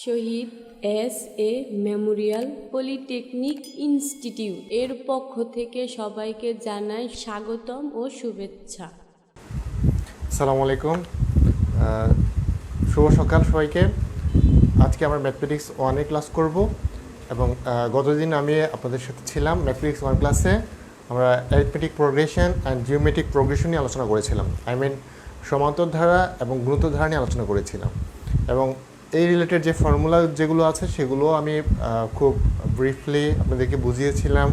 Shahid S A memorial polytechnic institute এর পক্ষ থেকে সবাইকে জানাই স্বাগতম ও শুভেচ্ছা। আসসালামু আলাইকুম, শুভ সকাল সবাইকে। আজকে আমরা ম্যাথমেটিক্স 1-এ ক্লাস করব এবং গতদিন আমি আপনাদের সাথে ছিলাম ম্যাথমেটিক্স 1 ক্লাসে। আমরা arithmetic progression and geometric progression নিয়ে আলোচনা করেছিলাম। সমান্তর ধারা এবং গুণোত্তর ধারা নিয়ে আলোচনা করেছিলাম এবং এই রিলেটেড যে ফর্মুলা যেগুলো আছে সেগুলো আমি খুব ব্রিফলি আপনাদেরকে বুঝিয়েছিলাম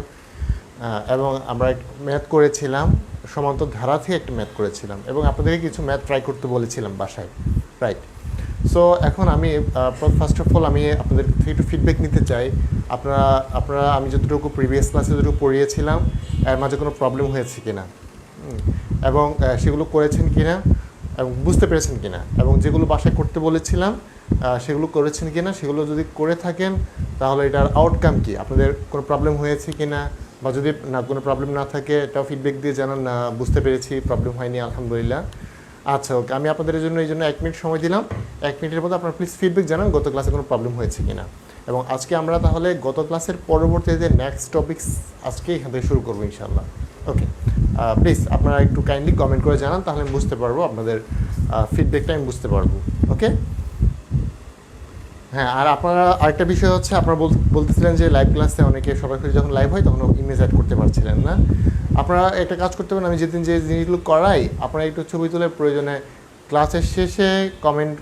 এবং আমরা ম্যাথ করেছিলাম, সমান্তর ধারা থেকে একটা ম্যাথ করেছিলাম এবং আপনাদেরকে কিছু ম্যাথ ট্রাই করতে বলেছিলাম বাসায়, রাইট? সো এখন আমি ফার্স্ট অফ অল আমি আপনাদের থেকে একটু ফিডব্যাক নিতে চাই। আপনারা আমি যতটুকু প্রিভিয়াস ক্লাসে যতটুকু পড়িয়েছিলাম এর মাঝে কোনো প্রবলেম হয়েছে কি না, এবং সেগুলো করেছেন কি না এবং বুঝতে পেরেছেন কি না, এবং যেগুলো বাসায় করতে বলেছিলাম সেগুলো করেছেন কি না, সেগুলো যদি করে থাকেন তাহলে এটার আউটকাম কি, আপনাদের কোনো প্রবলেম হয়েছে কি না, বা যদি না কোনো প্রবলেম না থাকে এটাও ফিডব্যাক দিয়ে জানান না বুঝতে পেরেছি, প্রবলেম হয়নি, আলহামদুলিল্লাহ। আচ্ছা, ওকে, আমি আপনাদের জন্য এই জন্য 1 মিনিট সময় দিলাম। 1 মিনিটের মধ্যে আপনারা প্লিজ ফিডব্যাক জানান গত ক্লাসে কোনো প্রবলেম হয়েছে কি না। এবং আজকে আমরা তাহলে গত ক্লাসের পরবর্তীতে নেক্সট টপিকস আজকে এখান থেকে শুরু করবো ইনশাআল্লাহ। ওকে, প্লিজ আপনারা একটু কাইন্ডলি কমেন্ট করে জানান, তাহলে আমি বুঝতে পারবো, আপনাদের ফিডব্যাকটা আমি বুঝতে পারবো। ওকে, হ্যাঁ। আর আপনারা আরেকটা বিষয় হচ্ছে, আপনারা বলতেছিলেন যে লাইভ ক্লাসে অনেকে সরাসরি যখন লাইভ হয় তখন ইমেজ অ্যাড করতে পারছিলেন না। আপনারা একটা কাজ করতে পারেন, আমি যেদিন যে জিনিসগুলো করাই আপনারা একটু ছবি তুলে প্রয়োজনে ক্লাসের শেষে কমেন্ট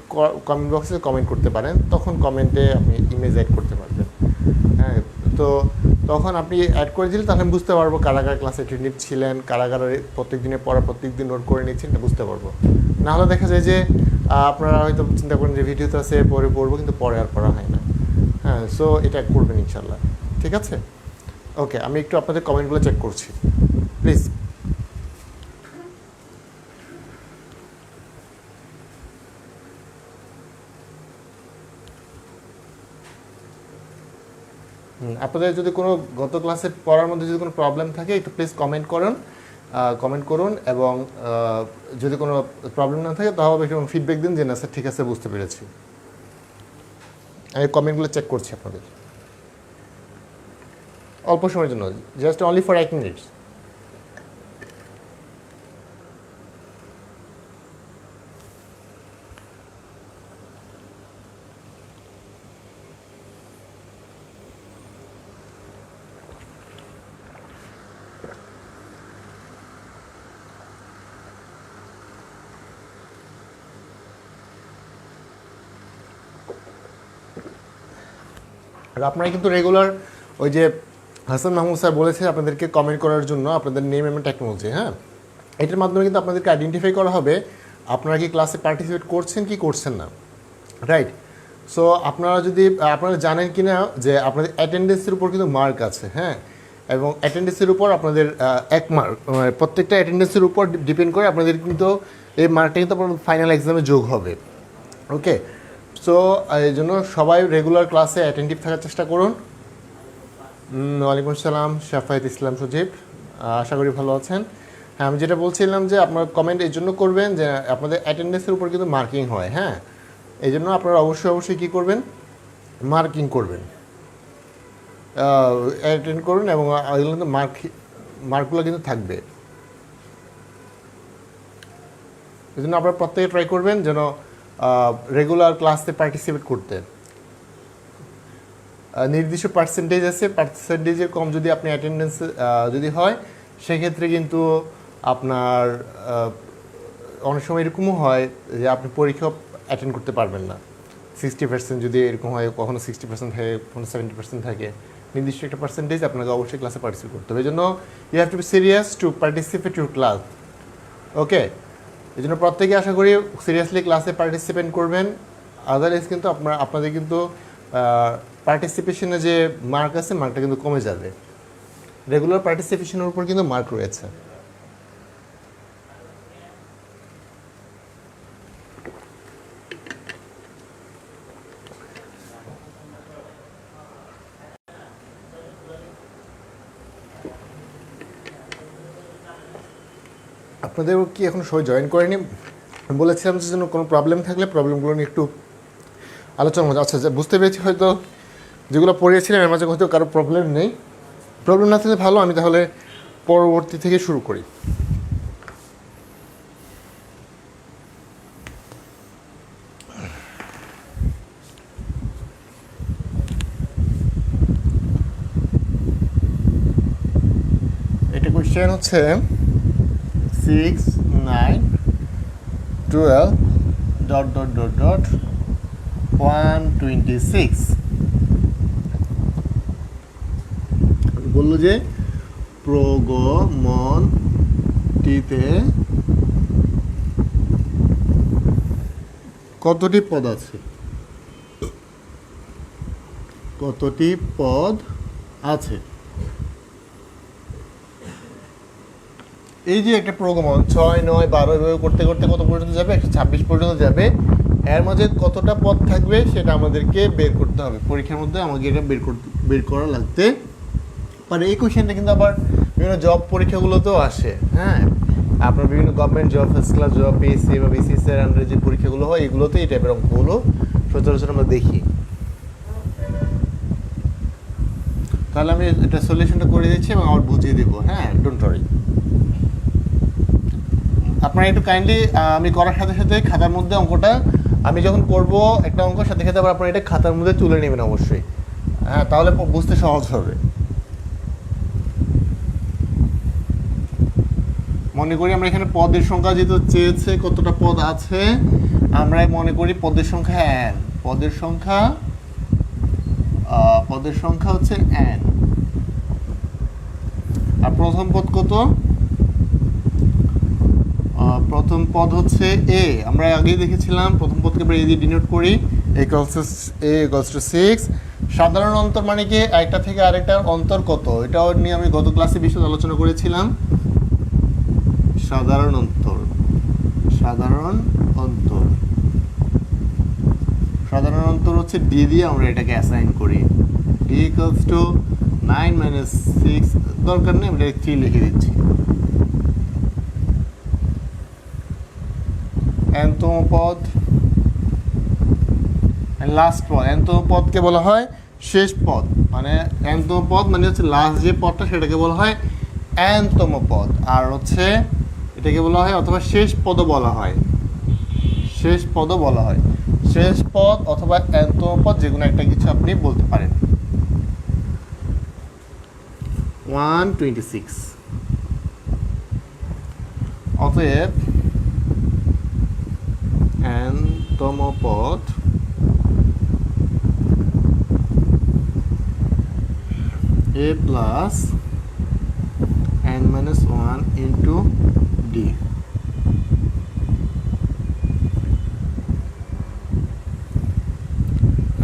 বক্সে কমেন্ট করতে পারেন, তখন কমেন্টে আপনি ইমেজ অ্যাড করতে পারবেন। হ্যাঁ, তো তখন আপনি অ্যাড করে দিলে তাহলে আমি বুঝতে পারবো কারা কারা ক্লাসে অ্যাটেন্টিভ ছিলেন, কারা কারা প্রত্যেক দিনে পড়া প্রত্যেক দিন নোট করে নিচ্ছেন, এটা বুঝতে পারবো। নাহলে দেখা যায় যে আপনারা হয়তো চিন্তা করেন যে ভিডিওতে আছে পরে পড়বো, কিন্তু পরে আর পড়া হয় না। হ্যাঁ, সো এটা করবেন ইনশাল্লাহ, ঠিক আছে? ওকে, আমি একটু আপনাদের কমেন্টগুলো চেক করছি, প্লিজ। আপনাদের যদি কোনো গত ক্লাসে পড়ার মধ্যে যদি কোনো প্রবলেম থাকে একটু প্লিজ কমেন্ট করুন এবং যদি কোনো প্রবলেম না থাকে তাহলে একটু ফিডব্যাক দিন যে না স্যার ঠিক আছে, বুঝতে পেরেছি। আমি কমেন্টগুলো চেক করছি আপনাদের অল্প সময়ের জন্য, জাস্ট অনলি ফর 1 মিনিট। আর আপনারা কিন্তু রেগুলার ওই যে হাসান মাহমুদ স্যার বলেছে আপনাদেরকে কমেন্ট করার জন্য আপনাদের নেম এবং টেকনোলজি, হ্যাঁ, এটার মাধ্যমে কিন্তু আপনাদেরকে আইডেন্টিফাই করা হবে আপনারা কি ক্লাসে পার্টিসিপেট করছেন কি করছেন না, রাইট? সো আপনারা জানেন কি না যে আপনাদের অ্যাটেন্ডেন্সের উপর কিন্তু মার্ক আছে, হ্যাঁ, এবং অ্যাটেন্ডেন্সের উপর আপনাদের 1 মার্ক, প্রত্যেকটা অ্যাটেন্ডেন্সের উপর ডিপেন্ড করে আপনাদের কিন্তু এই মার্কটা কিন্তু আপনার ফাইনাল এক্সামে যোগ হবে। ওকে, সো এই জন্য সবাই রেগুলার ক্লাসে অ্যাটেন্টিভ থাকার চেষ্টা করুন। ওয়ালাইকুম আসসালাম, শাফায়েত ইসলাম সজীব, আশা করি ভালো আছেন। হ্যাঁ, আমি যেটা বলছিলাম যে আপনার কমেন্ট এই জন্য করবেন যে আপনাদের অ্যাটেন্ডেন্সের উপর কিন্তু মার্কিং হয়, হ্যাঁ, এই জন্য আপনারা অবশ্যই কী করবেন, মার্কিং করবেন, অ্যাটেন্ড করুন এবং এগুলো কিন্তু মার্কগুলো কিন্তু থাকবে। এই জন্য আপনারা প্রত্যেকে ট্রাই করবেন যেন রেগুলার ক্লাসে পার্টিসিপেট করতে। নির্দিষ্ট পার্সেন্টেজ আছে, পার্সেন্টেজের কম যদি আপনি অ্যাটেন্ডেন্স যদি হয় সেক্ষেত্রে কিন্তু আপনার অনেক সময় এরকমও হয় যে আপনি পরীক্ষা অ্যাটেন্ড করতে পারবেন না। 60% যদি এরকম হয়, কখনো 60% থাকে, কখনো 70% থাকে, নির্দিষ্ট একটা পার্সেন্টেজ আপনাকে অবশ্যই ক্লাসে পার্টিসিপেট করতে হবে। এই জন্য you have to be serious to participate your class. Okay, এই জন্য প্রত্যেকে আশা করি সিরিয়াসলি ক্লাসে পার্টিসিপেট করবেন, আদারওয়াইজ কিন্তু আপনাদের কিন্তু পার্টিসিপেশনে যে মার্ক আছে মার্কটা কিন্তু কমে যাবে। রেগুলার পার্টিসিপেশনের উপর কিন্তু মার্ক রয়েছে। আপনাদের কি এখন সবাই জয়েন করেনি? বলেছিলাম যে কোনো প্রবলেম থাকলে প্রবলেমগুলো নিয়ে একটু আলোচনার মধ্যে। আচ্ছা, বুঝতে পেরেছি। হয়তো যেগুলো পড়িয়েছিলাম এর মাঝে হয়তো কারো প্রবলেম নেই। প্রবলেম না থাকলে ভালো, আমি তাহলে পরবর্তী থেকে শুরু করি। এটা কোয়েশ্চেন হচ্ছে 6, 9, 12 ... 126 বললো যে প্রগমনটিতে কতটি পদ আছে, কতটি পদ আছে। এই যে একটা প্রগমন 6, 9, 12 এভাবে করতে করতে কত পর্যন্ত যাবে, 126 পর্যন্ত যাবে। এর মধ্যে কতটা পদ থাকবে সেটা আমাদেরকে বের করতে হবে। পরীক্ষার মধ্যে আমাকে এটা বের করা লাগতে পারে। এই কোয়েশ্চেনটা কিন্তু আবার বিভিন্ন জব পরীক্ষাগুলোতেও আসে। হ্যাঁ, আপনার বিভিন্ন government job, first class job, PSC বা বিসিএস এর আন্ডারে যে পরীক্ষাগুলো হয় এগুলোতে এই টাইপের অঙ্কগুলো সচরাচর আমরা দেখি। তাহলে আমি এটা সলিউশনটা করে দিচ্ছি এবং আবার বুঝিয়ে দেবো। হ্যাঁ, ডোন্ট ওয়ারি। আপনারা একটু কাইন্ডলি আমি করার সাথে সাথে খাতার মধ্যে অঙ্কটা আমি যখন করব একটা অঙ্কের সাথে সাথে আবার আপনারা এটা খাতার মধ্যে তুলে নেবেন অবশ্যই। হ্যাঁ, তাহলে বুঝতে সহজ হবে। মনে করি আমরা এখানে পদের সংখ্যা যেহেতু চেয়েছে কতটা পদ আছে, আমরা মনে করি পদের সংখ্যা n। পদের সংখ্যা হচ্ছে n। আর প্রথম পদ কত? প্রথম পদ হচ্ছে a। আমরা আগেই দেখেছিলাম প্রথম পদকে আমরা a দিয়ে ডিনোট করি। a = 6। সাধারণ অন্তর মানে কি একটা থেকে আরেকটার অন্তর কত, এটাও নিয়ে আমি গত ক্লাসে বিশদ আলোচনা করেছিলাম। সাধারণ অন্তর হচ্ছে d দিয়ে আমরা এটাকে অ্যাসাইন করি। d = 9 - 6, দরকার নেই, আমরা 3 লিখে দিচ্ছি। nতম পদ, লাস্ট পদ। nতম পদকে বলা হয় শেষ পদ, মানে nতম পদ মানে হচ্ছে লাস্ট যে পদটা সেটাকে বলা হয় nতম পদ। আর হচ্ছে এটাকে বলা হয় অথবা শেষ পদও বলা হয়। শেষ পদ অথবা nতম পদ, যে কোনো একটা কিছু আপনি বলতে পারেন। 126। অতএব nতম পদ a plus n minus 1 into d।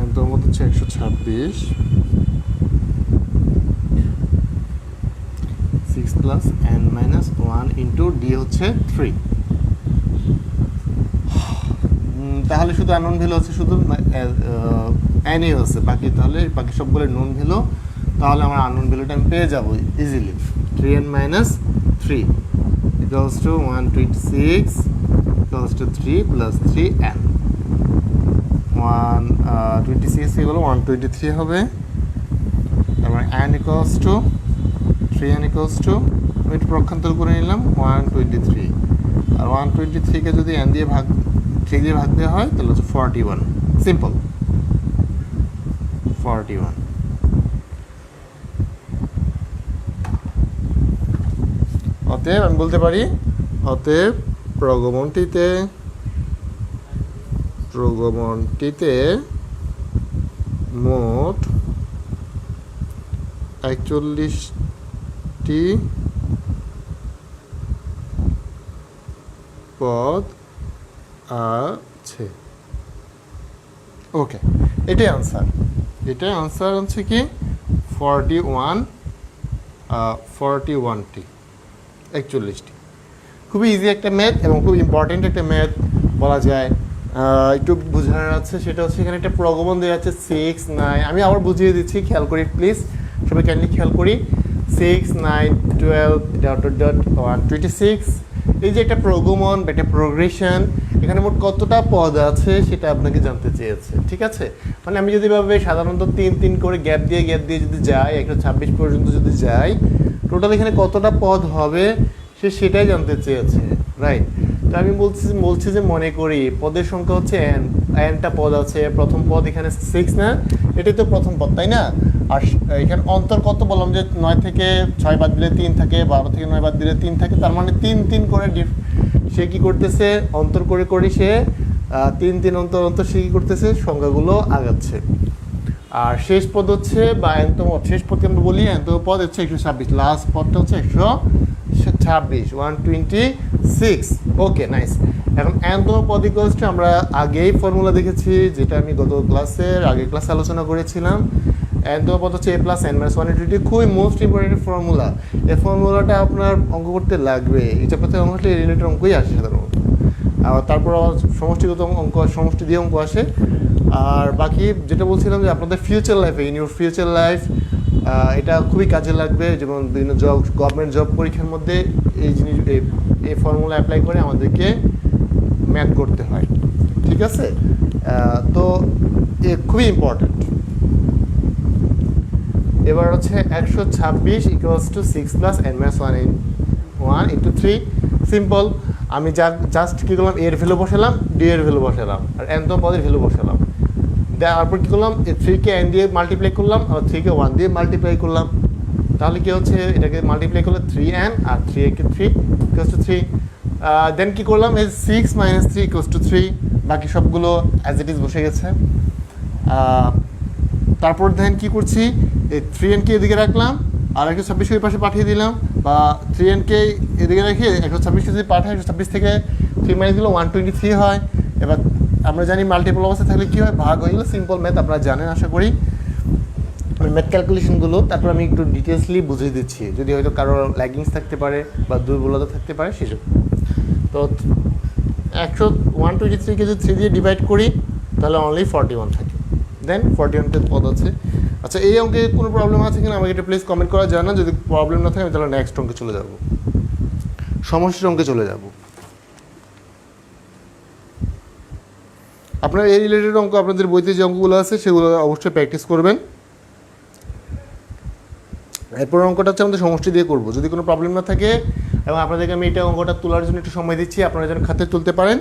nতম পদ হচ্ছে 126। 6 plus n minus 1 into d হচ্ছে 3। তাহলে শুধু আননোন ভ্যালু আছে, শুধু n ই আছে, বাকি সবগুলো নোন ভ্যালু। তাহলে আমার আননোন ভ্যালুটা আমি পেয়ে যাবো ইজিলি। 3n - 3 = 126 = 3 + 3n। 126 এগুলো 123 হবে। তারপরে n = 3n = আমি একটু প্রক্ষান্তর করে নিলাম 123। আর 123কে যদি n দিয়ে ভাগ 3 দিয়ে ভাগ দেওয়া হয় তাহলে হচ্ছে 41। সিম্পল, 41। অতএব আমি বলতে পারি, অতএব প্রগমনটিতে মোট 41টি পদ আছে। ওকে, এটাই আনসার। হচ্ছে কি 41টি, 41টি। খুবই ইজি একটা ম্যাথ এবং খুব ইম্পর্টেন্ট একটা ম্যাথ বলা যায়। একটু বোঝানোর আছে, সেটা হচ্ছে এখানে একটা প্রগমন দেওয়া আছে 6, 9। আমি আবার বুঝিয়ে দিচ্ছি, খেয়াল করি প্লিজ, সবাই কাইন্ডলি খেয়াল করি। 6, 9, 12 ... 126 এই যে একটা প্রগমন বা একটা প্রোগ্রেশন, এখানে মোট কতটা পদ আছে সেটা আপনাকে জানতে চেয়েছে, ঠিক আছে? মানে আমি যদি ভাবে সাধারণত 3 করে গ্যাপ দিয়ে যদি যাই 126 পর্যন্ত যদি যাই, টোটাল এখানে কতটা পদ হবে সেটাই জানতে চেয়েছে, রাইট? তো আমি বলছি যে মনে করি পদের সংখ্যা হচ্ছে এনটা পদ আছে, প্রথম পদ এখানে 6 না, এটাই তো প্রথম পদ, তাই না? আর এখানে অন্তর কত বললাম যে 9 থেকে 6 বাদ দিলে 3 থাকে, 12 থেকে 9 বাদ দিলে 3 থাকে, তার মানে 3 করে সে কি করতেছে, অন্তর করে সে 3 অন্তর সে কি করতেছে, সংখ্যাগুলো আগাচ্ছে। আর শেষ পদ হচ্ছে বা এনতম শেষ পদকে আমরা বলি এনতম পদ হচ্ছে 126, লাস্ট পদটা হচ্ছে 126, 126। ওকে, নাইস। এখন এনতম পদ ইকুয়ালস টু আমরা আগেই ফর্মুলা দেখেছি, যেটা আমি গত আগের ক্লাসে আলোচনা করেছিলাম। এনতম পদ হচ্ছে a plus n minus 1 into t, খুবই মোস্ট ইম্পর্টেন্ট ফর্মুলা। এই ফর্মুলাটা আপনার অঙ্ক করতে লাগবে, এটা প্রতি অঙ্ক রিলেটেড অঙ্কই আসে সাধারণত। আর তারপর সমষ্টিগত অঙ্ক, সমষ্টি দিয়ে অঙ্ক আসে। আর বাকি যেটা বলছিলাম যে আপনাদের ফিউচার লাইফে, ইন ইউর ফিউচার লাইফ, এটা খুবই কাজে লাগবে। যেমন বিভিন্ন গভর্নমেন্ট জব পরীক্ষার মধ্যে এই জিনিস, এই ফর্মুলা অ্যাপ্লাই করে আমাদেরকে ম্যাথ করতে হয়, ঠিক আছে? তো খুবই ইম্পর্ট্যান্ট। এবার হচ্ছে 126 equals to 6 plus n minus 1 into 3। Simple, আমি জাস্ট কী করলাম, এর ভ্যালু বসালাম, ডি এর ভ্যালু বসালাম, আর এনতম পদের ভ্যালু বসালাম। তারপর কী করলাম, 3কে n দিয়ে মাল্টিপ্লাই করলাম, আর 3কে 1 দিয়ে মাল্টিপ্লাই করলাম। তাহলে কী হচ্ছে, এটাকে মাল্টিপ্লাই করলে 3n, আর 3কে 3 ইকুয়ালস টু 3। দেন কী করলাম, এই 6 মাইনাস 3 ইকুয়ালস টু 3। বাকি সবগুলো অ্যাজ ইট ইজ বসে গেছে। তারপর দেন কী করছি, এই 3nকে এদিকে রাখলাম, আর 126 ওই পাশে পাঠিয়ে দিলাম, বা 3nকে এদিকে রেখে 126 যদি পাঠায়, 126 থেকে 3 মাইনাস দিলে 123 হয়। এবার আমরা জানি মাল্টিপল অবস্থা থাকলে কী হয়, ভাগ হয়ে গেলো। সিম্পল ম্যাথ আপনারা জানেন আশা করি, ম্যাথ ক্যালকুলেশনগুলো। তারপর আমি একটু ডিটেলসলি বুঝিয়ে দিচ্ছি, যদি হয়তো কারো ল্যাগিংস থাকতে পারে বা দুর্বলতা থাকতে পারে সেসব। তো 123কে যদি 3 দিয়ে ডিভাইড করি তাহলে অনলি 41 থাকে। দেন 41টা পদ আছে। আচ্ছা, এই অঙ্কে কোনো প্রবলেম আছে কিনা আমাকে এটা প্লিজ কমেন্ট করা যায় না। যদি প্রবলেম না থাকে আমি তাহলে নেক্সট অঙ্কে চলে যাব, সমষ্টির অঙ্কে চলে যাব। আপনার এই রিলেটেড অঙ্ক আপনাদের বইতে যে অঙ্কগুলো আছে সেগুলো অবশ্যই প্র্যাকটিস করবেন। এরপর অঙ্কটা হচ্ছে আমাদের সমষ্টি দিয়ে করব, যদি কোনো প্রবলেম না থাকে। এবং আপনাদেরকে আমি এটা অঙ্কটা তোলার জন্য একটু সময় দিচ্ছি, আপনারা যেন খাতে তুলতে পারেন।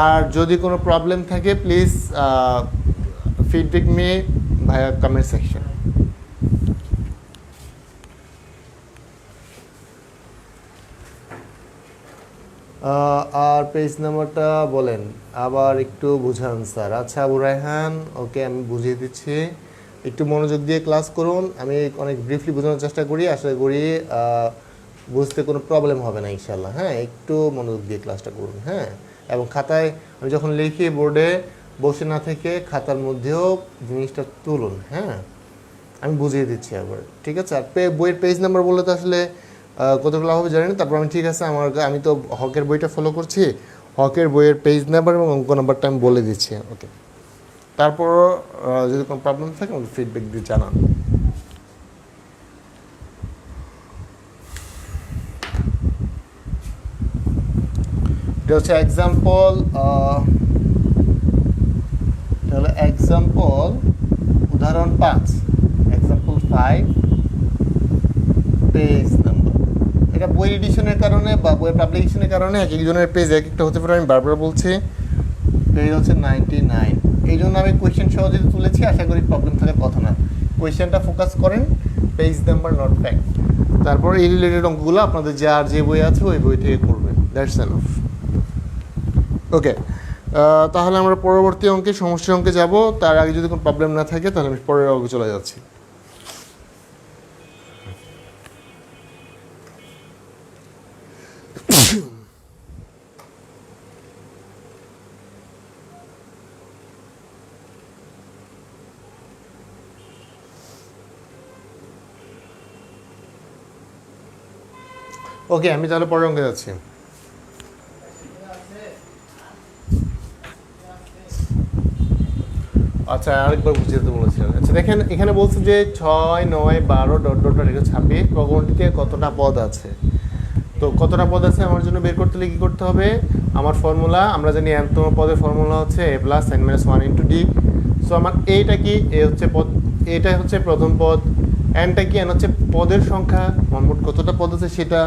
আর যদি কোনো প্রবলেম থাকে please feedback me via comment section. আর পেজ নাম্বারটা বলেন, আবার একটু বুঝান স্যার। আচ্ছা আবু রায়হান, ওকে আমি বুঝিয়ে দিচ্ছি, একটু মনোযোগ দিয়ে ক্লাস করুন। আমি অনেক ব্রিফলি বোঝানোর চেষ্টা করি, আশা করি বুঝতে কোনো প্রবলেম হবে না ইনশাল্লাহ। হ্যাঁ, একটু মনোযোগ দিয়ে ক্লাসটা করুন। হ্যাঁ, এবং খাতায় আমি যখন লিখি বোর্ডে বসে না থেকে খাতার মধ্যেও জিনিসটা তুলুন। হ্যাঁ, আমি বুঝিয়ে দিচ্ছি আবার, ঠিক আছে? আর বইয়ের পেজ নাম্বার বললে তো আসলে কতগুলো হবে জানি না। তারপর আমি ঠিক আছে, আমি তো হকের বইটা ফলো করছি, হকের বইয়ের পেজ নাম্বার এবং অঙ্ক নাম্বারটা আমি বলে দিচ্ছি। ওকে, তারপর যদি কোনো প্রবলেম থাকে আমাকে ফিডব্যাক দিয়ে জানান। এটা হচ্ছে এক্সাম্পল, তাহলে এক্সাম্পল উদাহরণ 5, এক্সাম্পল 5 পেজ নাম্বার। এটা বই এডিশনের কারণে বা বইয়ের পাবলিকেশনের কারণে এক একজনের পেজ এক একটা হতে পারে, আমি বারবার বলছি। পেজ হচ্ছে 99। এই জন্য আমি কোয়েশ্চেন সহ যদি তুলেছি, আশা করি প্রবলেম থাকার কথা না। কোয়েশ্চেনটা ফোকাস করেন, পেজ নাম্বার নট ফ্যাক্ট। তারপর এই রিলেটেড অঙ্কগুলো আপনাদের যার যে বই আছে ওই বই থেকে করবেন, দ্যাটস এনাফ। ওকে, তাহলে আমরা পরবর্তী অঙ্কে, সমষ্টির অঙ্কে যাব। তার আগে যদি কোনো প্রবলেম না থাকে তাহলে আমি পরের অঙ্কে চলে যাচ্ছি। ওকে, আমি তাহলে পরের অঙ্কে যাচ্ছি। আচ্ছা, আরেকবার বুঝিয়ে দিতে বলেছিলেন। আচ্ছা দেখেন, এখানে বলছে যে 6, 9, 12 ... 26 প্রগণটিতে কতটা পদ আছে। তো কতটা পদ আছে আমার জন্য বের করতে হলে কী করতে হবে? আমার ফর্মুলা আমরা জানি nতম পদের ফর্মুলা হচ্ছে a plus n minus one into D. So আমার এইটা কি, এ হচ্ছে পদ, এটা হচ্ছে প্রথম পদ, এনটা কি, এন হচ্ছে পদের সংখ্যা, মোট কতটা পদ আছে সেটা।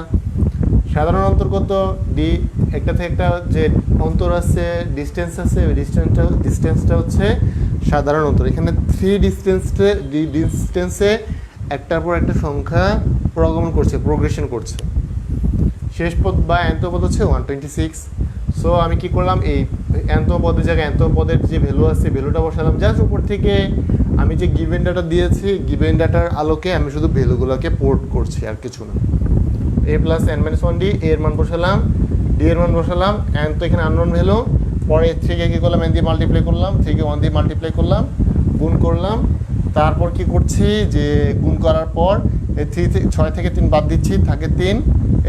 সাধারণ অন্তর কত? ডি। একটা থেকে একটা যে অন্তর আছে, ডিস্টেন্স আছে, ওই ডিস্টেন্সটা হচ্ছে সাধারণ অন্তর। এখানে থ্রি ডিস্টেন্সে একটার পর একটা সংখ্যা প্রগমন করছে, প্রোগ্রেশন করছে। শেষ পদ বা এনতম পদ হচ্ছে 126। সো আমি কি করলাম, এই এনতম পদের জায়গায় এনতম পদের যে ভ্যালু আছে ভ্যালুটা বসালাম, জাস্ট উপর থেকে আমি যে গিভেন ডাটা দিয়েছি গিভেন ডাটার আলোকে আমি শুধু ভ্যালুগুলোকে পোর্ট করছি, আর কিছু না। a plus n minus one D, এর মান বসালাম, ডি এর মান বসালাম, এন তো এখানে আননোন ভ্যালু, পরে থ্রিকে কী করলাম, এন দিয়ে মাল্টিপ্লাই করলাম, থ্রিকে ওয়ান দিয়ে মাল্টিপ্লাই করলাম, গুণ করলাম। তারপর কি করছি যে গুণ করার পর এই থ্রি, ছয় থেকে 3 বাদ দিচ্ছি, থাকে 3,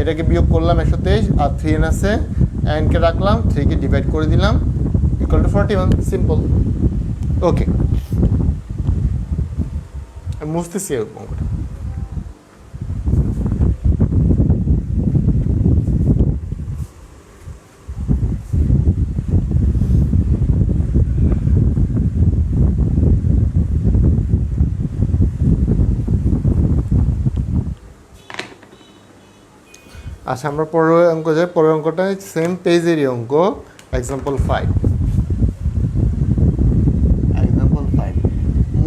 এটাকে বিয়োগ করলাম 123, আর 3n আছে, এনকে রাখলাম, 3কে ডিভাইড করে দিলাম, ইকুয়াল টু 41। সিম্পল। ওকে, মুছতেছি অঙ্কটা। আচ্ছা, আমরা পরের অঙ্ক যাই। পরের অঙ্কটা সেম পেজেরই অঙ্ক, এক্সাম্পল 5।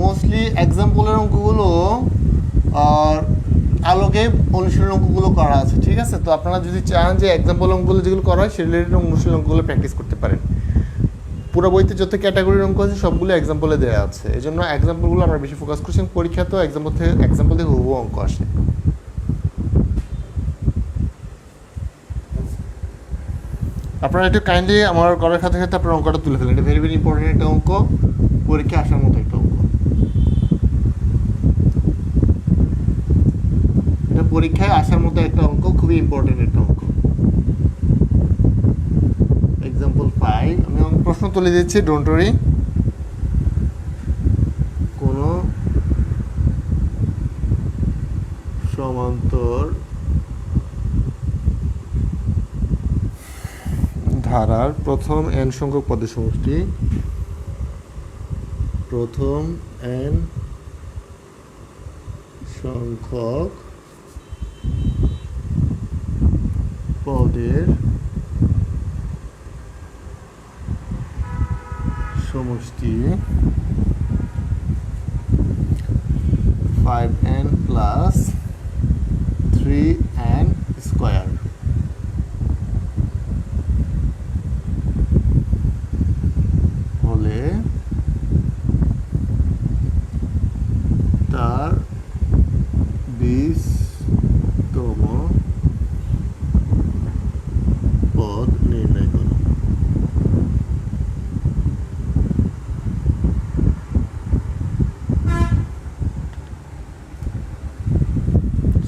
মোস্টলি এক্সাম্পলের অঙ্কগুলো আলোকে অনুশীলন অঙ্কগুলো করা আছে, ঠিক আছে? তো আপনারা যদি চান যে এক্সাম্পল অঙ্কগুলো যেগুলো করা হয় সেই রিলেটেড অনুশীলন অঙ্কগুলো প্র্যাকটিস করতে পারেন। পুরো বইতে যত ক্যাটাগরির অঙ্ক আছে সবগুলো এক্সাম্পলে দেওয়া আছে, এই জন্য এক্সাম্পলগুলো আমরা বেশি ফোকাস করছি। পরীক্ষা তো এক্সাম্পল থেকে হুবহু অঙ্ক আসে। আপনারা একটু কাইন্ডলি আমার করার সাথে সাথে আপনার অঙ্কটা তুলে ফেলেন। এটা ভেরি ভেরি ইম্পর্টেন্ট একটা অঙ্ক, পরীক্ষা আসার মতো একটা অঙ্ক। এটা পরীক্ষায় আসার মতো একটা অঙ্ক, খুবই ইম্পর্টেন্ট একটা অঙ্ক। এক্সাম্পল 5 আমি প্রশ্ন তুলে দিচ্ছি, ডোন্ট ওয়ারি। কোনো সমান্তর ধারার প্রথম n সংখ্যক পদের সমষ্টি, প্রথম n সংখ্যক পদের সমষ্টি 5n প্লাস 3n স্কোয়ার হলে তার 20তম পদ নির্ণয় করো।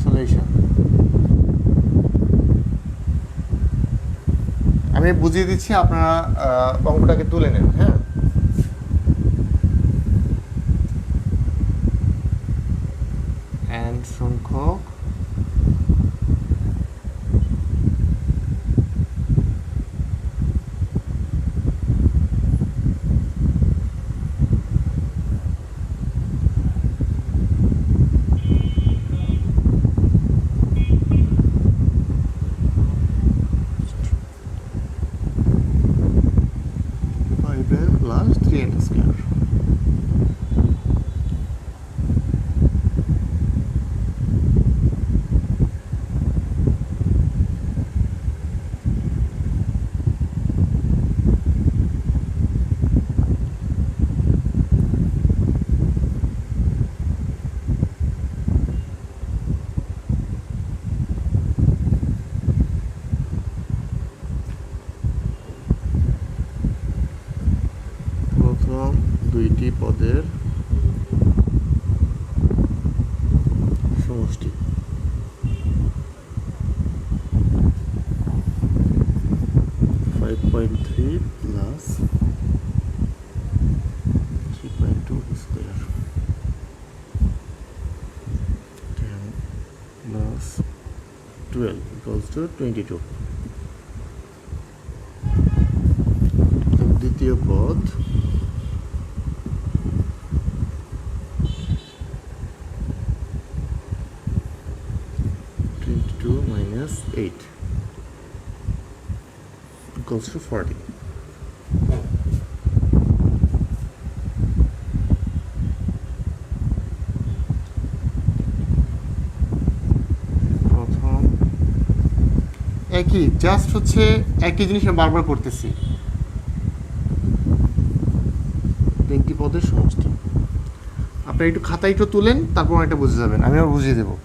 সলিউশন আমি বুঝিয়ে দিচ্ছি, আপনারা অঙ্কটাকে তুলে নেন। হ্যাঁ, n সংখ্যক প্লাস 3n স্কোয়ার। প্রথম দুইটি পদের সমষ্টি, five point three plus 3.2 square, 10 plus 12 equals to 22। দ্বিতীয় পদ -8 equals to 40. প্রথম একই জাস্ট হচ্ছে একই জিনিস আমি বারবার করতেছি, তিনটি পদের সমষ্টি। আপনি একটু খাতা একটু তুলেন, তারপর এটা বুঝে যাবেন, আমি আবার বুঝিয়ে দেবো।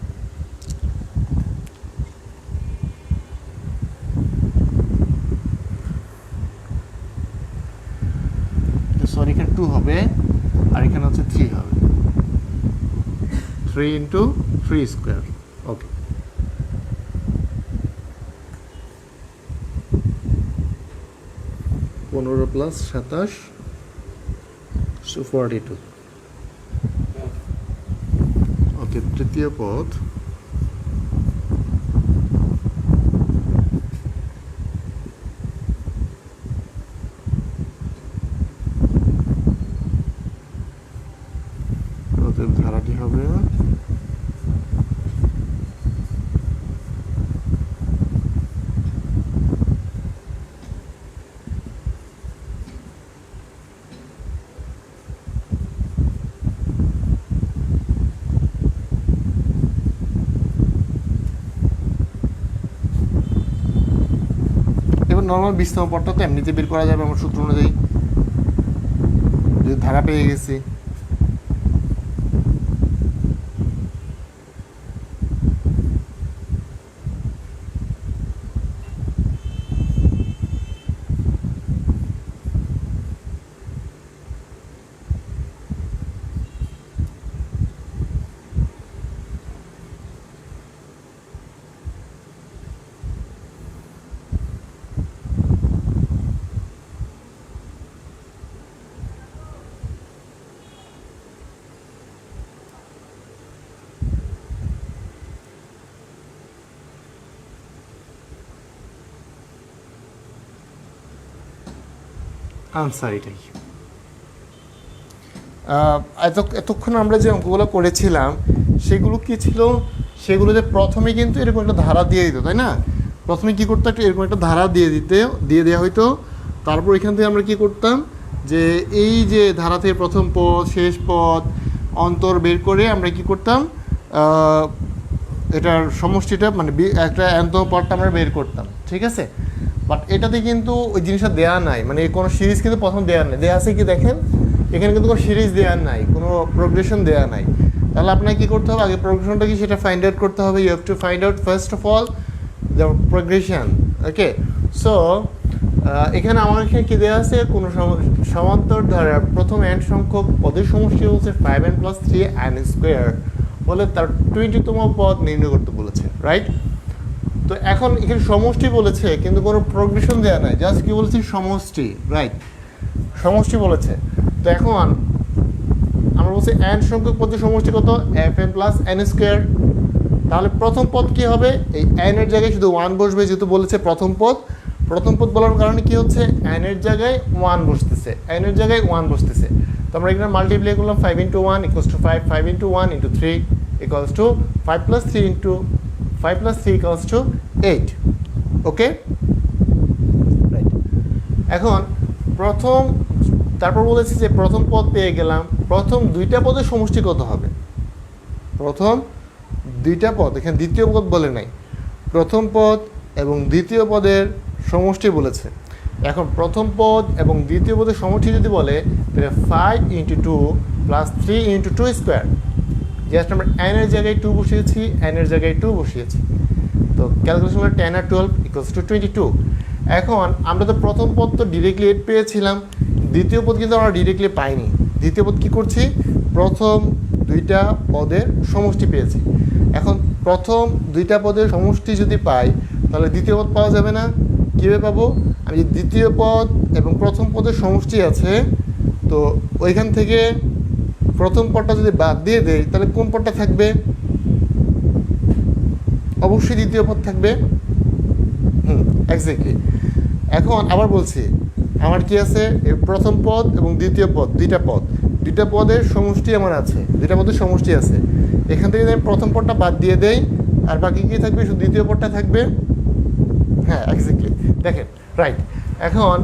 সরি, এখানে 2 হবে আর এখানে হচ্ছে 3 হবে, 3 ইন্টু 3 স্কোয়ার। ওকে, পনেরো প্লাস 27 42। ওকে, তৃতীয় পদ ধারাটি হবে এবার নর্মাল 20তম পদটা তো এমনিতে বের করা যাবে আমার সূত্র অনুযায়ী, যদি ধারা পেয়ে গেছি। আনসার এটাই। এতক্ষণ আমরা যে অঙ্কগুলো করেছিলাম সেগুলো কি ছিল, সেগুলো যে প্রথমে কিন্তু এরকম একটা ধারা দিয়ে দিত, তাই না? প্রথমে কি করতো, একটা এরকম একটা ধারা দিয়ে দেওয়া হইতো। তারপর এখান থেকে আমরা কি করতাম, যে এই যে ধারা থেকে প্রথম পদ, শেষ পদ, অন্তর বের করে আমরা কি করতাম, এটার সমষ্টিটা মানে একটা এনতম পদটা আমরা বের করতাম, ঠিক আছে? বাট এটাতে কিন্তু ওই জিনিসটা দেওয়া নাই, মানে কোনো সিরিজ কিন্তু প্রথম দেওয়া নাই। দেওয়া আছে কি দেখেন, এখানে কিন্তু কোনো সিরিজ দেওয়া নাই, কোনো প্রোগ্রেশন দেওয়া নাই। তাহলে আপনাকে কী করতে হবে, আগে প্রোগ্রেশনটা কি সেটা ফাইন্ড আউট করতে হবে। You have to find out first of all the progression. Okay, so এখানে আমার এখানে কী দেওয়া আছে, কোনো সমান্তর ধারার প্রথম n সংখ্যক পদের সমষ্টি হচ্ছে 5n + 3n স্কোয়ার, বলে তার 20তম পদ নির্ণয় করতে বলেছে, রাইট? তো এখন এখানে সমষ্টি বলেছে কিন্তু কোনো প্রোগ্রেশন দেওয়া নাই, জাস্ট কি বলেছে, সমষ্টি, রাইট? সমষ্টি বলেছে। তো এখন আমরা বলছি n সংখ্যক পদের সমষ্টি কত, fn + n স্কোয়ার। তাহলে প্রথম পদ কি হবে, এই n এর জায়গায় শুধু 1 বসবে, যেহেতু বলেছে প্রথম পদ। প্রথম পদ বলার কারণে কি হচ্ছে, n এর জায়গায় 1 বসতেছে, n এর জায়গায় 1 বসতেছে। তো আমরা এখানে মাল্টিপ্লাই করলাম, 5 × 1 = 5, 5 × 1 × 3 = 5 + 3 × 5 + 3 = 8। ওকে, রাইট। এখন তারপর বলেছি যে প্রথম পদ পেয়ে গেলাম, প্রথম দুইটা পদের সমষ্টি কত হবে, প্রথম দুইটা পদ, এখানে দ্বিতীয় পদ বলে নাই, প্রথম পদ এবং দ্বিতীয় পদের সমষ্টি বলেছে। এখন প্রথম পদ এবং দ্বিতীয় পদের সমষ্টি যদি বলে, তাহলে 5 × 2 + 3 × 2 স্কোয়ার। জাস্ট আমরা n এর জায়গায় 2 বসিয়েছি, n এর জায়গায় 2 বসিয়েছি। তো ক্যালকুলেশন হলো 10 আর 12 = 22। এখন আমরা তো প্রথম পদ তো ডিরেক্টলি 8 পেয়েছিলাম, দ্বিতীয় পদ কিন্তু আমরা ডিরেক্টলি পাইনি। দ্বিতীয় পদ কী করছি, প্রথম দুইটা পদের সমষ্টি পেয়েছি। এখন প্রথম দুইটা পদের সমষ্টি যদি পাই, তাহলে দ্বিতীয় পদ পাওয়া যাবে না। কীভাবে পাবো, আমি যে দ্বিতীয় পদ এবং প্রথম পদের সমষ্টি আছে, তো ওইখান থেকে প্রথম পদটা যদি বাদ দিয়ে দেই, তাহলে কোন পদটা থাকবে, অবশ্যই দ্বিতীয় পদ থাকবে। এক্স্যাক্টলি। এখন আবার বলছি, আমার কি আছে, এই প্রথম পদ এবং দ্বিতীয় পদ, দুইটা পদের সমষ্টি আমার আছে, দুইটা পদের সমষ্টি আছে। এখান থেকে যদি আমি প্রথম পদটা বাদ দিয়ে দেই, আর বাকি কি থাকবে, শুধু দ্বিতীয় পদটা থাকবে। হ্যাঁ এক্স্যাক্টলি, দেখেন রাইট। এখন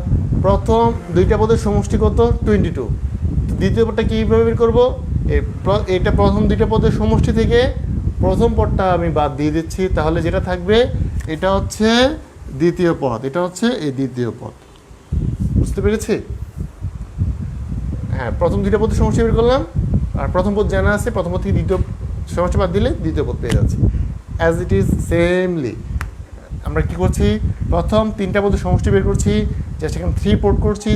প্রথম দুইটা পদের সমষ্টি কত, 22। দ্বিতীয় পদটা কীভাবে বের করবো, এটা প্রথম দুইটা পদের সমষ্টি থেকে প্রথম পদটা আমি বাদ দিয়ে দিচ্ছি, তাহলে যেটা থাকবে এটা হচ্ছে দ্বিতীয় পদ, এটা হচ্ছে এই দ্বিতীয় পদ। বুঝতে পেরেছি? হ্যাঁ, প্রথম দুইটা পদের সমষ্টি বের করলাম, আর প্রথম পদ জানা আছে, প্রথম পদ থেকে দ্বিতীয় সমষ্টি বাদ দিলে দ্বিতীয় পদ পেয়ে যাচ্ছি। অ্যাজ ইট ইজ সেমলি আমরা কি করছি, প্রথম তিনটা পদের সমষ্টি বের করছি, জাস্ট এখানে 3 পোর্ট করছি,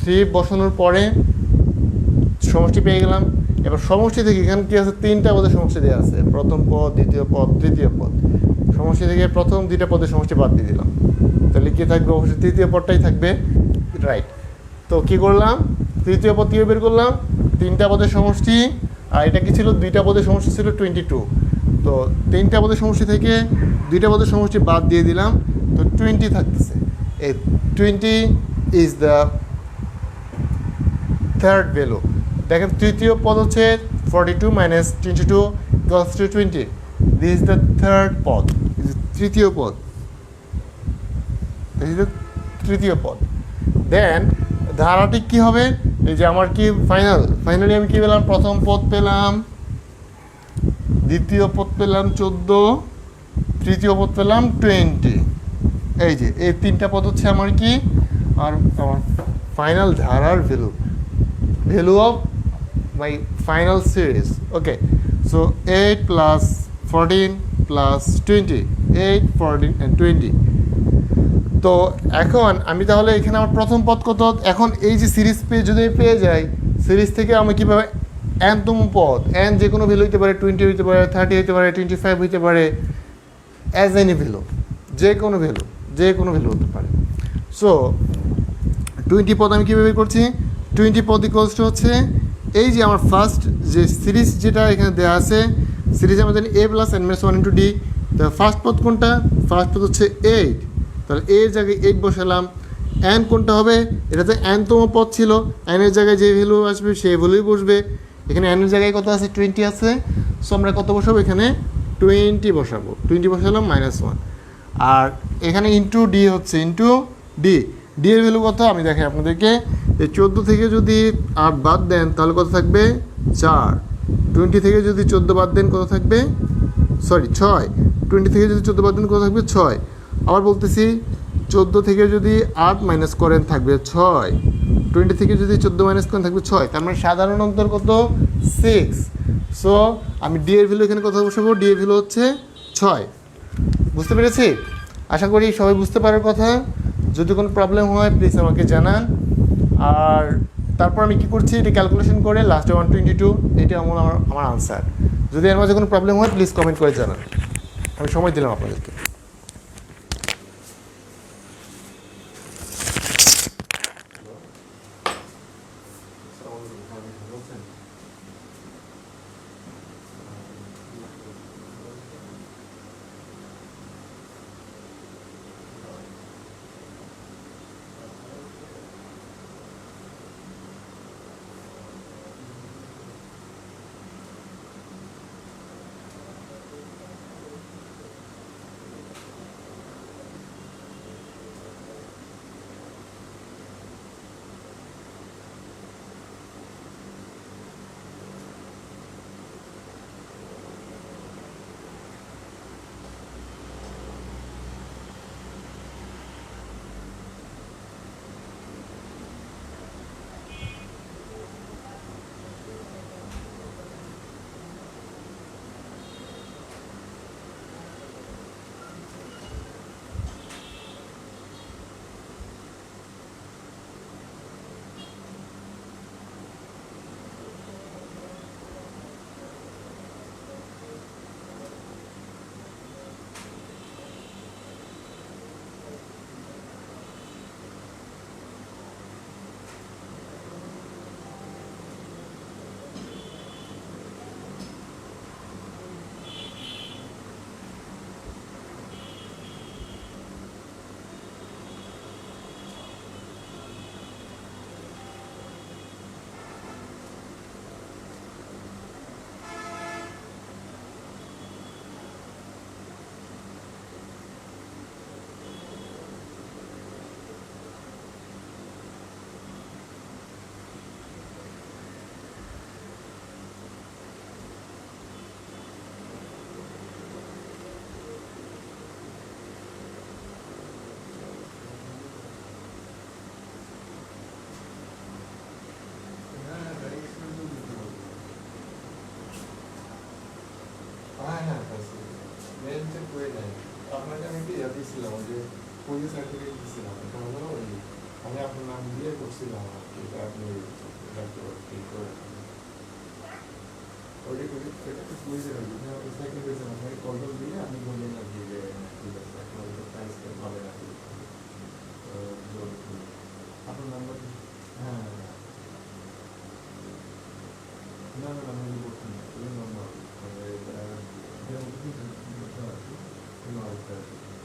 3 বসানোর পরে সমষ্টি পেয়ে গেলাম। এবার সমষ্টি থেকে এখানে কি আছে, তিনটা পদের সমষ্টি দেওয়া আছে, প্রথম পদ, দ্বিতীয় পদ, তৃতীয় পদ। সমষ্টি থেকে প্রথম দুইটা পদের সমষ্টি বাদ দিয়ে দিলাম, তাহলে কি থাকবে, অবশ্যই তৃতীয় পদটাই থাকবে, রাইট। তো কি করলাম, তৃতীয় পদ কীভাবে বের করলাম, তিনটা পদের সমষ্টি, আর এটা কি ছিল, দুইটা পদের সমষ্টি ছিল 22। তো তিনটা পদের সমষ্টি থেকে দুইটা পদের সমষ্টি বাদ দিয়ে দিলাম, তো 20 থাকতেছে। এই 20 ইজ দ্য থার্ড ভ্যালু। দেখেন তৃতীয় পদ হচ্ছে 42 minus 22 equals to 20। This is the third পদ, তৃতীয় পদ, তৃতীয় পদ। দেন ধারাটি কি হবে, এই যে আমার কি ফাইনালি আমি কি পেলাম, প্রথম পদ পেলাম, দ্বিতীয় পদ পেলাম 14, তৃতীয় পদ পেলাম 20। এই যে এই তিনটা পদ হচ্ছে আমার কি, আর আমার ফাইনাল ধারার value of my final series. Okay, so 8 plus 14 plus 20, 8, 14 and 20। তো এখন আমি তাহলে এখানে আমার প্রথম পদ কত, এখন এই যে সিরিজ যদি পেয়ে যাই, সিরিজ থেকে আমি কীভাবে এনতম পদ, এন যে কোনো ভ্যালু হইতে পারে, 20 হইতে পারে, 30 হইতে পারে, 25 হইতে পারে, অ্যাজ এনি ভ্যালু, যে কোনো ভ্যালু হতে পারে। সো 20 পদ আমি কীভাবে করছি, 20 পদ ইকুয়ালস টু হচ্ছে এই যে আমার ফার্স্ট যে সিরিজ যেটা এখানে দেওয়া আছে, সিরিজ আমাদের a plus n minus 1 into D. তো ফার্স্ট পদ কোনটা, ফার্স্ট পদ হচ্ছে 8, তাহলে এর জায়গায় 8 বসালাম। n কোনটা হবে, এটা তো n-তম পদ ছিল, n এর জায়গায় যে ভ্যালু আসবে সেই ভ্যালুই বসবে। এখানে n এর জায়গায় কত আছে, 20 আছে, সো আমরা কত বসাবো, এখানে 20 বসাবো, 20 বসালাম -1। আর এখানে ইন্টু ডি হচ্ছে, ইন্টু ডি, ডি এর ভ্যালু কত আমি দেখাই আপনাদেরকে। এই 14 থেকে যদি 8 বাদ দেন তাহলে কত থাকবে, 4। 20 থেকে যদি 14 বাদ দেন কত থাকবে, 6। 20 থেকে যদি 14 বাদ দেন কত থাকবে, 6। আবার বলতেছি, 14 থেকে যদি 8 মাইনাস করেন থাকবে 6, 20 থেকে যদি 14 মাইনাস করেন থাকবে 6, তার মানে সাধারণ অন্তর কত, 6। সো আমি ডি এর ভ্যালু এখানে কত বসাবো, ডি এর ভ্যালু হচ্ছে 6। বুঝতে পেরেছি? আশা করি সবাই বুঝতে পারার কথা। যদি কোনো প্রবলেম হয় প্লিজ আমাকে জানান। আর তারপর আমি কী করছি, এটা ক্যালকুলেশন করে লাস্টে 122, এটা আমার আনসার। যদি এর মাঝে কোনো প্রবলেম হয় প্লিজ কমেন্ট করে জানান, আমি সময় দিলাম আপনাদেরকে। হ্যাঁ হ্যাঁ মেল চেক করে নেয় আপনাকে আমি একটা ইয়া দিয়েছিলাম যে পুলিশ সার্টিফিকেট দিয়েছিলাম এটা হলো ওই আমি আপনার নাম দিয়ে করছিলাম আর কি এটা আপনি ক্লিক করে ওইটা এটা তো পুলিশের হবে না ওই সেকেন্ড হয়েছে আপনাকে কল দিয়ে আমি বললেন আর কি যে ঠিক আছে আপনার ওইটা প্রাইস ভালো রাখি আপনার নাম্বার হ্যাঁ না না না আমি বলছি না ওই নাম্বার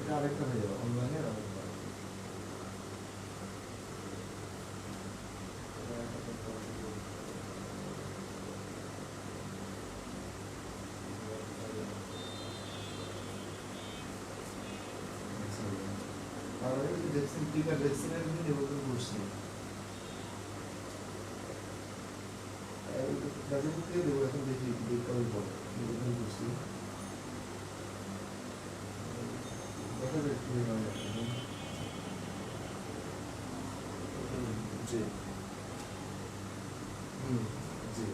এটা আরেকটা হয়ে যাবে অনলাইনে আরেকটা আর ওই দেখছেন টিকা ভ্যাকসিনের জন্য নিবন্ধন করছি গাজীপুরকে দেবো এখন দেখি কবে পরে নিবন্ধন করছি দেখা যায় কি হয় জি জি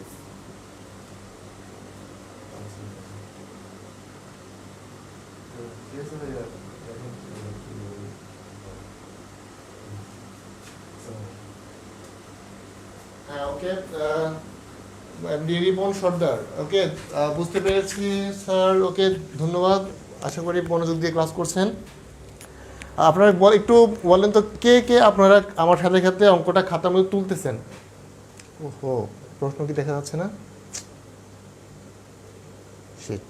ঠিক আছে ভাইয়া হ্যাঁ ওকে এমডি রিপন সর্দার ওকে বুঝতে পেরেছি স্যার ওকে ধন্যবাদ আশা করি মনোযোগ দিয়ে ক্লাস করছেন আপনারা একটু বলেন তো কে কে আপনারা আমার সাথে সাথে অঙ্কটা খাতার মধ্যে তুলতেছেন ওহো প্রশ্ন কি দেখা যাচ্ছে না শিট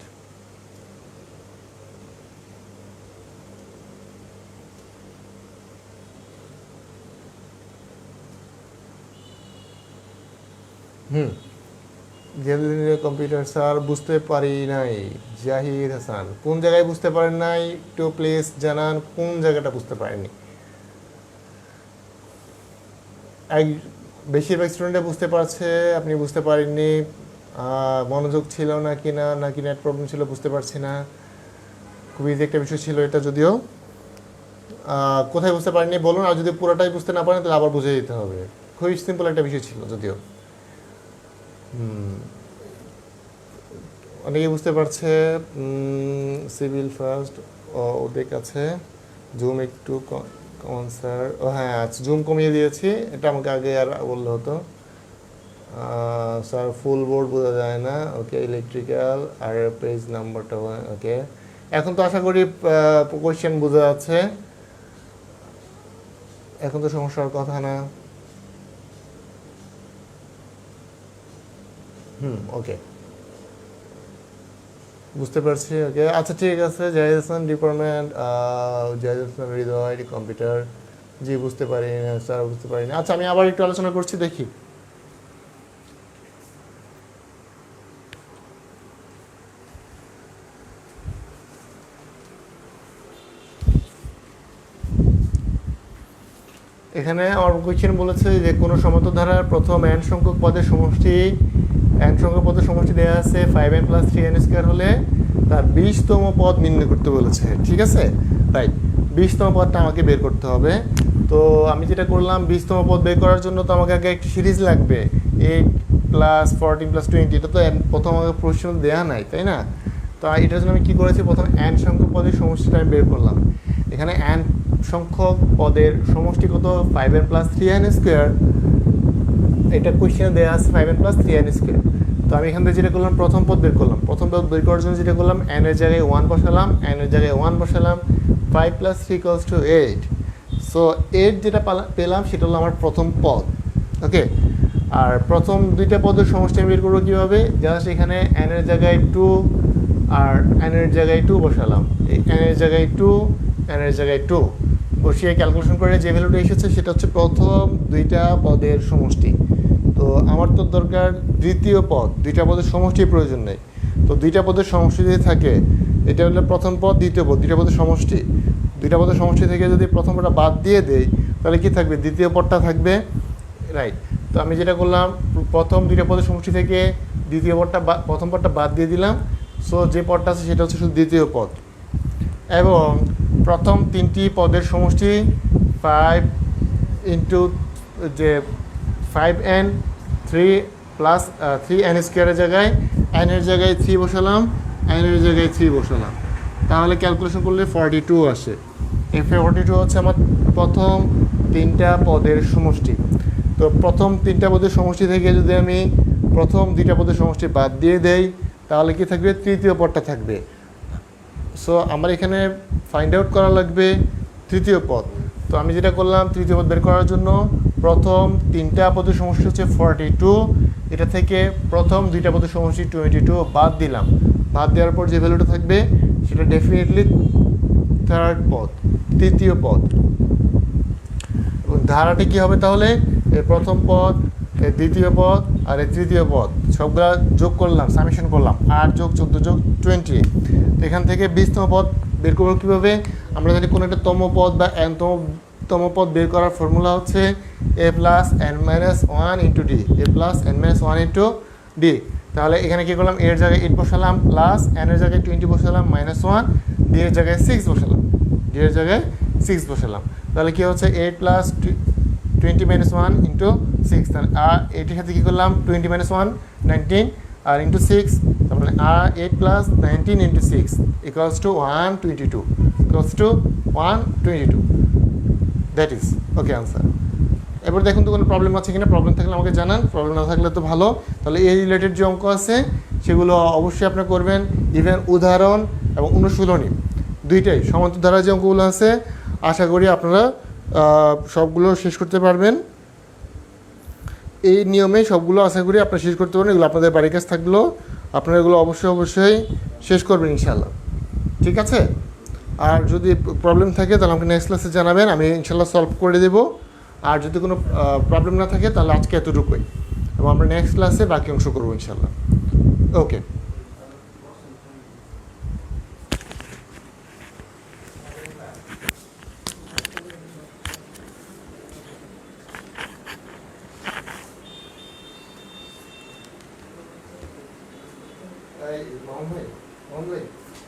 কম্পিউটার স্যার বুঝতে পারি নাই জাহিদ হাসান কোন জায়গায় বুঝতে পারেন নাই একটু প্লিজ জানান কোন জায়গাটা বুঝতে পারেননি বেশিরভাগ স্টুডেন্টরা বুঝতে পারছে আপনি বুঝতে পারেননি মনোযোগ ছিল নাকি নাকি নেট প্রবলেম ছিল বুঝতে পারছি না খুবই ইজি একটা বিষয় ছিল এটা যদিও কোথায় বুঝতে পারেননি বলুন আর যদি পুরোটাই বুঝতে না পারেন তাহলে আবার বুঝে দিতে হবে খুবই সিম্পল একটা বিষয় ছিল যদিও অনেকে বুঝতে পারছে সিভিল ফার্স্ট ওদের কাছে জুম একটু কমন স্যার ও হ্যাঁ আচ্ছা জুম কমিয়ে দিয়েছি এটা আমাকে আগে আর বললে হতো স্যার ফুল বোর্ড বোঝা যায় না ওকে ইলেকট্রিক্যাল আর পেজ নাম্বারটা ওকে এখন তো আশা করি কোয়েশ্চেন বোঝা যাচ্ছে এখন তো সমস্যার কথা না ওকে বুঝতে পারছি ওকে আচ্ছা ঠিক আছে জাহিদ হাসান ডিপার্টমেন্ট জাহিদ হাসান হৃদয় কম্পিউটার জি বুঝতে পারি না স্যার বুঝতে পারি না আচ্ছা আমি আবার একটু আলোচনা করছি দেখি এখানে আমার কোয়েশ্চেন বলেছে যে কোনো সমান্তর ধারার প্রথম n সংখ্যক পদের সমষ্টি n সংখ্যক পদের সমষ্টি দেওয়া আছে 5n + 3n² হলে তার 20তম পদ নির্ণয় করতে বলেছে ঠিক আছে রাইট 20তম পদটা আমাকে বের করতে হবে তো আমি যেটা করলাম 20তম পদ বের করার জন্য তো আমাকে আগে একটা সিরিজ লাগবে 8 + 14 + 20 এটা তো প্রথম আমাকে প্রশ্ন দেওয়া নাই তাই না তো এটার জন্য আমি কী করেছি প্রথম n সংখ্যক পদের সমষ্টিটা আমি বের করলাম এখানে n সংখ্যক পদের সমষ্টি কত 5n + 3n²। এটা কোশ্চেনে দেওয়া আছে 5n + 3n²। তো আমি এখান থেকে যেটা করলাম প্রথম পদ বের করলাম প্রথম পদ বের করার জন্য যেটা করলাম n এর জায়গায় 1 বসালাম n এর জায়গায় 1 বসালাম 5 + 3 = 8 সো 8 যেটা পেলাম সেটা হলো আমার প্রথম পদ ওকে আর প্রথম দুইটা পদের সমষ্টি আমি বের করবো কীভাবে জাস্ট এখানে n এর জায়গায় 2 আর n এর জায়গায় 2 বসালাম n এর জায়গায় 2 n এর জায়গায় 2 বসিয়ে ক্যালকুলেশন করে যে ভ্যালুটা এসেছে সেটা হচ্ছে প্রথম দুইটা পদের সমষ্টি তো আমার তো দরকার দ্বিতীয় পদ দুইটা পদের সমষ্টির প্রয়োজন নেই তো দুইটা পদের সমষ্টি যদি থাকে এটা হলো প্রথম পদ দ্বিতীয় পদ দুইটা পদের সমষ্টি দুইটা পদের সমষ্টি থেকে যদি প্রথম পদটা বাদ দিয়ে দেই তাহলে কি থাকবে দ্বিতীয় পদটা থাকবে রাইট তো আমি যেটা করলাম প্রথম দুইটা পদের সমষ্টি থেকে দ্বিতীয় পদটা প্রথম পদটা বাদ দিয়ে দিলাম সো যে পদটা আছে সেটা হচ্ছে শুধু দ্বিতীয় পদ এবং প্রথম তিনটি পদের সমষ্টি 5 যে 5n 3 + 3n² এর জায়গায় n এর জায়গায় 3 বসালাম n এর জায়গায় 3 বসালাম, তাহলে ক্যালকুলেশন করলে 42 আসে। এই 42 হচ্ছে আমার প্রথম 3টা পদের সমষ্টি। তো প্রথম 3টা পদের সমষ্টি থেকে যদি আমি প্রথম 2টা পদের সমষ্টি বাদ দিয়ে দেই, তাহলে কি থাকবে? তৃতীয় পদটা থাকবে। সো আমার এখানে ফাইন্ড আউট করা লাগবে তৃতীয় পদ। তো আমি যেটা করলাম, তৃতীয় পদ বের করার জন্য প্রথম 3টা পদের সমষ্টি হচ্ছে 42, এটা থেকে প্রথম 2টা পদের সমষ্টি 22 বাদ দিলাম। বাদ দেওয়ার পর যে ভ্যালুটা থাকবে সেটা ডেফিনেটলি থার্ড পদ, তৃতীয় পদ। এবং ধারাটি কী হবে তাহলে? এই প্রথম পদ, এই দ্বিতীয় পদ আর এই তৃতীয় পদ সবগুলা যোগ করলাম, সামেশন করলাম, 8 যোগ 14 যোগ 20। তো এখান থেকে 20তম পদ বের করবো কীভাবে? আমরা জানি কোনো একটা তম পদ বা তম পদ বের করার ফর্মুলা হচ্ছে a plus n minus 1 into D, a plus n minus 1 into D. তাহলে এখানে কী করলাম? এর জায়গায় 8 বসালাম, প্লাস n এর জায়গায় 20 বসালাম, মাইনাস 1, ডি এর জায়গায় 6 বসালাম, ডি এর জায়গায় 6 বসালাম। তাহলে কী হচ্ছে? 8 প্লাস 20 মাইনাস 1 ইন্টু 6। তাহলে আর এটির সাথে কী করলাম? 20 মাইনাস 1 19 আর ইন্টু 6, তার মানে আর 8 plus 19 into 6 equals to 122, equals to 122। That is okay answer. এবার দেখুন তো কোনো প্রবলেম আছে কিনা, প্রবলেম থাকলে আমাকে জানান, প্রবলেম না থাকলে তো ভালো। তাহলে এই রিলেটেড যে অঙ্ক আছে সেগুলো অবশ্যই আপনি করবেন, ইভেন উদাহরণ এবং অনুশীলনী দুইটাই। সমান্তর ধারা যে অঙ্কগুলো আছে আশা করি আপনারা সবগুলো শেষ করতে পারবেন। এই নিয়মে সবগুলো আশা করি আপনারা শেষ করতে পারবেন। এগুলো আপনাদের বাড়ির কাছে থাকলো, আপনারা এগুলো অবশ্যই শেষ করবেন ইনশাল্লাহ। ঠিক আছে? আর যদি প্রবলেম থাকে তাহলে আমাকে নেক্সট ক্লাসে জানাবেন, আমি ইনশাল্লাহ সলভ করে দেবো। আর যদি কোনো প্রবলেম না থাকে তাহলে আজকে এতটুকুই, এবং আমরা নেক্সট ক্লাসে বাকি অংশ করবো ইনশাল্লাহ। ওকে।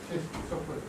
শেষ সব করে